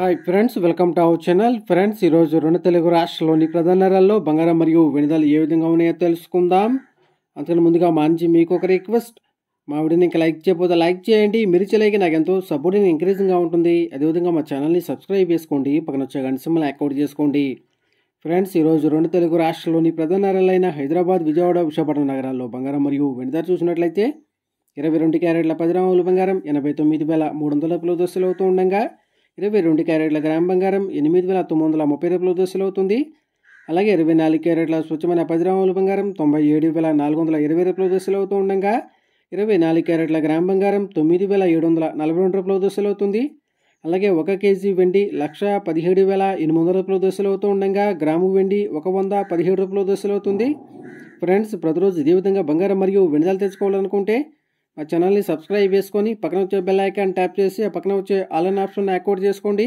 Hi friends, welcome to our channel. Friends, ఈరోజు రెండు తెలుగు రాష్ట్రాల్లోని ప్రధాన నగరాల్లో బంగారం మరియు వెండి ధరలు ఏ విధంగా ఉన్నాయో తెలుసుకుందాం. అంతకన్నా ముందుగా మా నుంచి మీకు ఒక రిక్వెస్ట్, మా వీడియోని ఇంకా లైక్ చేయకపోతే లైక్ చేయండి. మీరు చేయలేక నాకు ఎంతో సపోర్టింగ్ ఎంకరేజింగ్గా ఉంటుంది. అదేవిధంగా మా ఛానల్ని సబ్స్క్రైబ్ చేసుకోండి, పక్కన వచ్చే గంట సింబల్ యాక్టివేట్ చేసుకోండి. ఫ్రెండ్స్, ఈరోజు రెండు తెలుగు రాష్ట్రాల్లోని ప్రధాన నగరాలైన హైదరాబాద్, విజయవాడ, విశాఖపట్నం నగరాల్లో బంగారం మరియు వెండి ధర చూసినట్లయితే 22 క్యారెట్ల 10 గ్రాముల బంగారం 89,300 రూపాయల దశలు అవుతూ ఉండగా 22 క్యారెట్ల గ్రామ్ బంగారం 8,930 రూపాయల దశలు అవుతుంది. అలాగే 24 క్యారెట్ల స్వచ్ఛమైన 10 గ్రాముల బంగారం 97,420 రూపాయల దశలు అవుతూ ఉండగా 24 క్యారెట్ల గ్రామ్ బంగారం 9,742 రూపాయల దశలు అవుతుంది. అలాగే 1 కేజీ వెండి 1,17,800 రూపాయల దశలు అవుతూ ఉండగా గ్రాము వెండి 117 రూపాయల దశలు అవుతుంది. ఫ్రెండ్స్, ప్రతిరోజు ఇదే విధంగా బంగారం మరియు వెండి ధరలు తెచ్చుకోవాలనుకుంటే మా ఛానల్ని సబ్స్క్రైబ్ చేసుకొని పక్కన వచ్చే బెల్ ఐకాన్ ట్యాప్ చేసి ఆ పక్కన వచ్చే ఆల్ అనే ఆప్షన్ యాక్టివేట్ చేసుకోండి.